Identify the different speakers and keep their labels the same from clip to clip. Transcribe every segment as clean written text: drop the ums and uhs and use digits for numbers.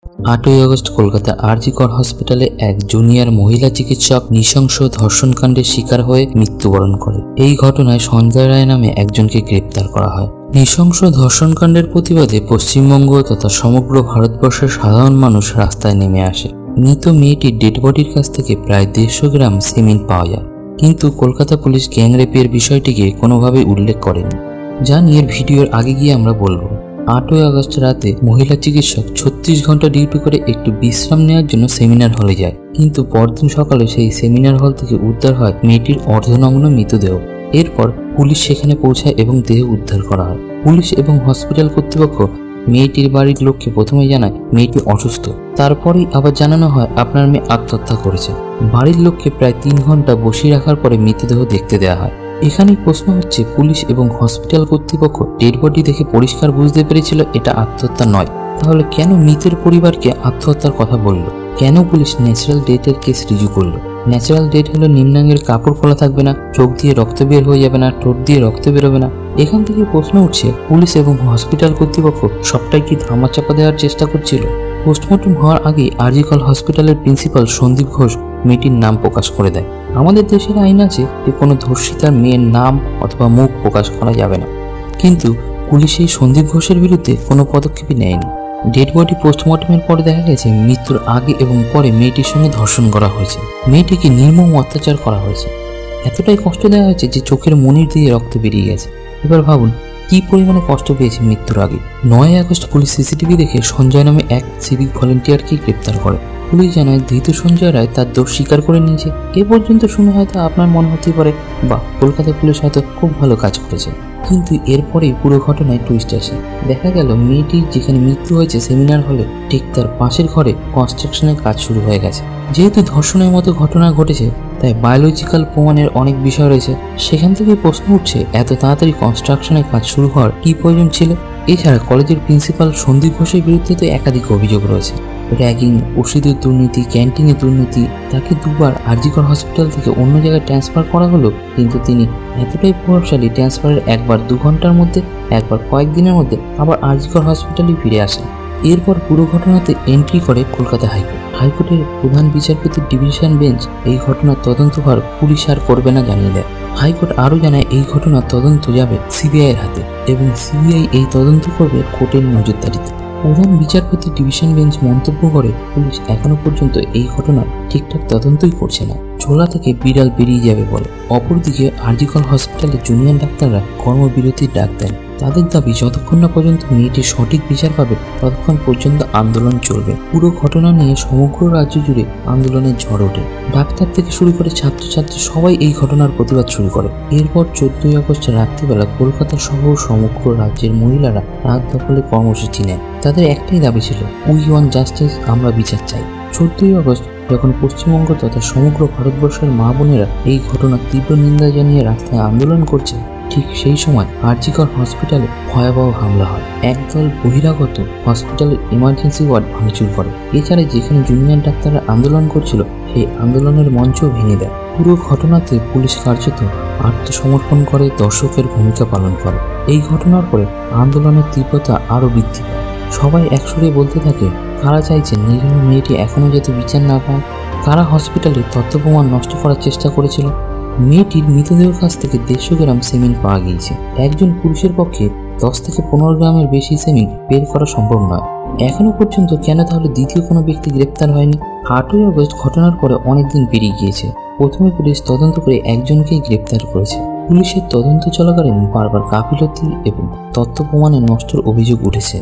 Speaker 1: 8ই August Kolkata আরজি কর হসপিটালে এক জুনিয়র মহিলা চিকিৎসক নৃশংস ধর্ষণকাণ্ডের শিকার হয়ে মৃত্যুবরণ করে। এই ঘটনায় সঞ্জয় রায় নামে একজনকে গ্রেপ্তার করা হয়। নৃশংস ধর্ষণকাণ্ডের প্রতিবাদে পশ্চিমবঙ্গ তথা সমগ্র ভারতবর্ষের সাধারণ মানুষ রাস্তায় নেমে আসে। মৃত মেয়েটির ডেড বডির কাছ থেকে প্রায় 150 গ্রাম সেমিন পাওয়া যায়, কিন্তু কলকাতা পুলিশ গ্যাংরেপের বিষয়টিকে কোনোভাবেই উল্লেখ করেনি, যা নিয়ে ভিডিওর আগে গিয়ে আমরা বলবো। 8ই আগস্ট রাতে মহিলা চিকিৎসক 36 ঘন্টা ডিউটি করে একটু বিশ্রাম নেওয়ার জন্য সেমিনার হলে যায়, কিন্তু পরদিন সকালে সেই সেমিনার হল থেকে উদ্ধার হয় মেয়েটির অর্ধনগ্ন মৃতদেহ। এরপর পুলিশ সেখানে পৌঁছায় এবং দেহ উদ্ধার করা হয়। পুলিশ এবং হসপিটাল কর্তৃপক্ষ মেয়েটির বাড়ির লোককে প্রথমে জানায় মেয়েটি অসুস্থ, তারপরেই আবার জানানো হয় আপনার মেয়ে আত্মহত্যা করেছে। বাড়ির লোককে প্রায় 3 ঘন্টা বসিয়ে রাখার পরে মৃতদেহ দেখতে দেওয়া হয়। এখানেই প্রশ্ন হচ্ছে, পুলিশ এবং হসপিটাল কর্তৃপক্ষ ডেড বডি দেখে পরিষ্কার বুঝতে পেরেছিল এটা আত্মহত্যা নয়, তাহলে কেন মৃতের পরিবারকে আত্মহত্যার কথা বলল? কেন পুলিশ ন্যাচারাল ডেথের কেস রিজু করলো? ন্যাচারাল ডেথ হলো নিম্নাঙ্গের কাপড় খোলা থাকবে না, চোখ দিয়ে রক্ত বের হয়ে যাবে না, ঠোঁট দিয়ে রক্ত বেরোবে না। এখান থেকে প্রশ্ন উঠছে, পুলিশ এবং হসপিটাল কর্তৃপক্ষ সবটাই কি ধামাচাপা দেওয়ার চেষ্টা করছিল? পোস্টমর্টম হওয়ার আগে আরজি কর হসপিটালের প্রিন্সিপাল সন্দীপ ঘোষ মেয়েটির নাম প্রকাশ করে দেয়। আমাদের দেশের আইন আছে যে কোনো ধর্ষিতার মেয়ের নাম অথবা মুখ প্রকাশ করা যাবে না, কিন্তু পুলিশ এই সন্দীপ ঘোষের বিরুদ্ধে কোনো পদক্ষেপই নেয়নি। ডেড বডি পোস্টমর্টমের পরে দেখা গেছে মৃত্যুর আগে এবং পরে মেয়েটির সঙ্গে ধর্ষণ করা হয়েছে, মেয়েটিকে নির্মম অত্যাচার করা হয়েছে, এতটাই কষ্ট দেওয়া হয়েছে যে চোখের মনির দিয়ে রক্ত বেরিয়ে গেছে। এবার ভাবুন কি পরিমাণে কষ্ট পেয়েছে মৃত্যুর আগে। 9ই আগস্ট পুলিশ সিসিটিভি দেখে সঞ্জয় নামে এক সিভিক ভলেন্টিয়ারকে গ্রেপ্তার করে। পুলিশ জানায় ধৃত সঞ্জয় রায় তার দোষ স্বীকার করে নিয়েছে। এ পর্যন্ত শুনে হয়তো আপনার মনে হতেই পারে বা কলকাতা পুলিশ হয়তো খুব ভালো কাজ করেছে, কিন্তু এরপরেই পুরো ঘটনায় টুইস্ট আসে। দেখা গেল মেয়েটির যেখানে মৃত্যু হয়েছে সেমিনার হলে, ঠিক তার পাশের ঘরে কনস্ট্রাকশনের কাজ শুরু হয়ে গেছে। যেহেতু ধর্ষণের মতো ঘটনা ঘটেছে, তাই বায়োলজিক্যাল প্রমাণের অনেক বিষয় রয়েছে। সেখান থেকে প্রশ্ন উঠছে, এত তাড়াতাড়ি কনস্ট্রাকশনের কাজ শুরু হওয়ার কি প্রয়োজন ছিল? এছাড়া কলেজের প্রিন্সিপাল সন্দীপ ঘোষের বিরুদ্ধে তো একাধিক অভিযোগ রয়েছে, র্যাগিং, ওষুধের দুর্নীতি, ক্যান্টিনে দুর্নীতি। তাকে দুবার আরজি কর হসপিটাল থেকে অন্য জায়গায় ট্রান্সফার করা হলো, কিন্তু তিনি এতটাই প্রভাবশালী, ট্রান্সফারের একবার 2 ঘন্টার মধ্যে, একবার কয়েকদিনের মধ্যে আবার আরজি কর হসপিটালে ফিরে আসেন। এরপর পুরো ঘটনাতে এন্ট্রি করে কলকাতা হাইকোর্ট। হাইকোর্টের প্রধান বিচারপতির ডিভিশন বেঞ্চ এই ঘটনার তদন্তভার পুলিশ আর করবে না জানিয়ে দেয়। হাইকোর্ট আরও জানায় এই ঘটনার তদন্ত যাবে সিবিআইয়ের হাতে এবং সিবিআই এই তদন্ত করবে কোর্টের নজরদারিতে। প্রধান বিচারপতি ডিভিশন বেঞ্চ মন্তব্য করে, পুলিশ এখনো পর্যন্ত এই ঘটনার ঠিকঠাক তদন্তই করছে না, ঝোলা থেকে বিড়াল বেরিয়ে যাবে বলে। অপরদিকে আরজি কর হসপিটালের জুনিয়র ডাক্তাররা কর্মবিরতির ডাক দেন। তাদের দাবি যতক্ষণ না পর্যন্ত মেয়েটির সঠিক বিচার পাবে ততক্ষণ পর্যন্ত আন্দোলন চলবে। পুরো ঘটনা নিয়ে সমগ্র রাজ্য জুড়ে আন্দোলনের ঝড় ওঠে। ডাক্তার থেকে শুরু করে ছাত্রছাত্রী সবাই এই ঘটনার প্রতিবাদ শুরু করে। এরপর 14ই আগস্ট রাত্রিবেলা কলকাতা সহ সমগ্র রাজ্যের মহিলারা রাত দখলে কর্মসূচি নেয়। তাদের একটাই দাবি ছিল, উই ওয়ান্ট জাস্টিস, আমরা বিচার চাই। 14ই আগস্ট যখন পশ্চিমবঙ্গ তথা সমগ্র ভারতবর্ষের মা বোনেরা এই ঘটনার তীব্র নিন্দা জানিয়ে রাস্তায় আন্দোলন করছে, ঠিক সেই সময় আরজি কর হসপিটালে ভয়াবহ হামলা হয়। একদল বহিরাগত হসপিটালের ইমার্জেন্সি ওয়ার্ড ভাঙচুর করে। এছাড়া যেখানে জুনিয়র ডাক্তাররা আন্দোলন করছিল সেই আন্দোলনের মঞ্চও ভেঙে দেয়। পুরো ঘটনাতে পুলিশ কার্যত আত্মসমর্পণ করে দর্শকের ভূমিকা পালন করে। এই ঘটনার পরে আন্দোলনের তীব্রতা আরও বৃদ্ধি পায়। সবাই একসঙ্গে বলতে থাকে, কারা চাইছেন নিরীহ মেয়েটি এখনও যাতে বিচার না পায়, কারা হসপিটালে তথ্য প্রমাণ নষ্ট করার চেষ্টা করেছিল। মেয়েটির মৃতদেহের কাছ থেকে 150 গ্রাম সেমিন পাওয়া গিয়েছে। একজন পুরুষের পক্ষে 10 থেকে 15 গ্রামের বেশি সেমিন বের করা সম্ভব নয়। এখনো পর্যন্ত কেন তাহলে দ্বিতীয় কোনো ব্যক্তি গ্রেপ্তার হয়নি? 8ই আগস্ট ঘটনার পরে অনেকদিন পেরিয়ে গিয়েছে। প্রথমে পুলিশ তদন্ত করে একজনকেই গ্রেপ্তার করেছে। পুলিশের তদন্ত চলাকালীন বারবার গাফিলতি এবং তথ্য প্রমাণে নষ্টের অভিযোগ উঠেছে।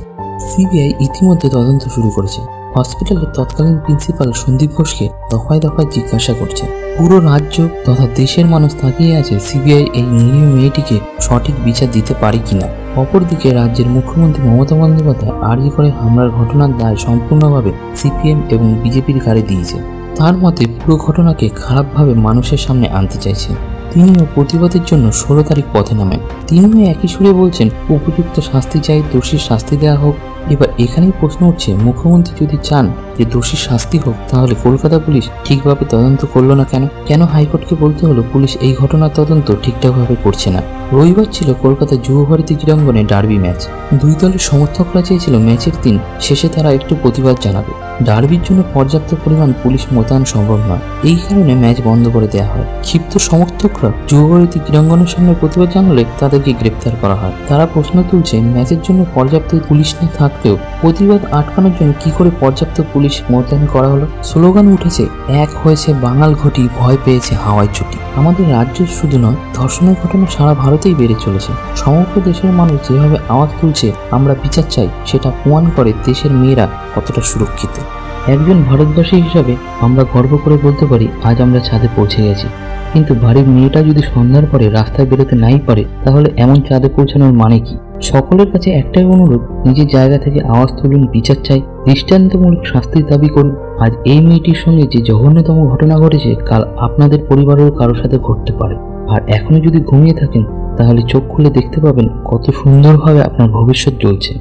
Speaker 1: সিবিআই ইতিমধ্যে তদন্ত শুরু করেছে। হসপিটালের তৎকালীন প্রিন্সিপাল সন্দীপ ঘোষকে দফায় দফায় জিজ্ঞাসা করছে। পুরো রাজ্য তথা দেশের মানুষ তাকিয়ে আছে সিবিআই এই নিরীহ মেয়েটিকে সঠিক বিচার দিতে পারে কিনা। অপরদিকে রাজ্যের মুখ্যমন্ত্রী মমতা বন্দ্যোপাধ্যায় আরজি করে হামলার ঘটনার দায় সম্পূর্ণভাবে সিপিএম এবং বিজেপির ঘাড়ে দিয়েছে। তার মতে পুরো ঘটনাকে খারাপভাবে মানুষের সামনে আনতে চাইছে। তিনিও প্রতিবাদের জন্য 16 তারিখ পথে নামেন। তিনিও একই সুরে বলছেন, উপযুক্ত শাস্তি চাই, দোষীর শাস্তি দেওয়া হোক। এবার এখানেই প্রশ্ন উঠছে, মুখ্যমন্ত্রী যদি চান যে দোষী শাস্তি হোক, তাহলে কলকাতা পুলিশ ঠিকভাবে তদন্ত করলো না কেন? কেন হাইকোর্টকে বলতে হলো পুলিশ এই ঘটনার তদন্ত ঠিকঠাকভাবে করছে না? রবিবার ছিল কলকাতা যুবভারতী ক্রীড়াঙ্গনে ডার্বি ম্যাচ। দুই দলের সমর্থকরা চেয়েছিল ম্যাচের দিন শেষে তারা একটু প্রতিবাদ জানাবে। ডার্বির জন্য পর্যাপ্ত পরিমাণ পুলিশ মোতায়েন সম্ভব নয়, এই কারণে ম্যাচ বন্ধ করে দেওয়া হয়। ক্ষিপ্ত সমর্থকরা যুবভারতী ক্রীড়াঙ্গনের সামনে প্রতিবাদ জানালে তাদেরকে গ্রেপ্তার করা হয়। তারা প্রশ্ন তুলছে, ম্যাচের জন্য পর্যাপ্ত পুলিশ না থাকলেও প্রতিবাদ আটকানোর জন্য কি করে পর্যাপ্ত পুলিশ মোতায়েন করা হলো? স্লোগান উঠেছে, এক হয়েছে বাঙাল ঘটি, ভয় পেয়েছে হাওয়ায় চটি। আমাদের রাজ্য শুধু নয়, ধর্ষণের ঘটনা সারা ভারতেই বেড়ে চলেছে। সমগ্র দেশের মানুষ যেভাবে আওয়াজ তুলছে আমরা বিচার চাই, সেটা প্রমাণ করে দেশের মেয়েরা কতটা সুরক্ষিত। একজন ভারতবাসী হিসাবে আমরা গর্ব করে বলতে পারি, আজ আমরা ছাদে পৌঁছে গেছি। কিন্তু বাড়ির মেয়েটা যদি সন্ধ্যার পরে রাস্তায় বেরোতে নাই পারে, তাহলে এমন চাঁদে পৌঁছানোর মানে কি? সকলের কাছে একটাই অনুরোধ, নিজের জায়গা থেকে আওয়াজ তুলুন, বিচার চাই, দৃষ্টান্তমূলক শাস্তির দাবি করুন। আজ এই মেয়েটির সঙ্গে যে জঘন্যতম ঘটনা ঘটেছে, কাল আপনাদের পরিবারের কারোর সাথে ঘটতে পারে। আর এখনো যদি ঘুমিয়ে থাকেন, তাহলে চোখ খুলে দেখতে পাবেন কত সুন্দরভাবে আপনার ভবিষ্যৎ চলছে।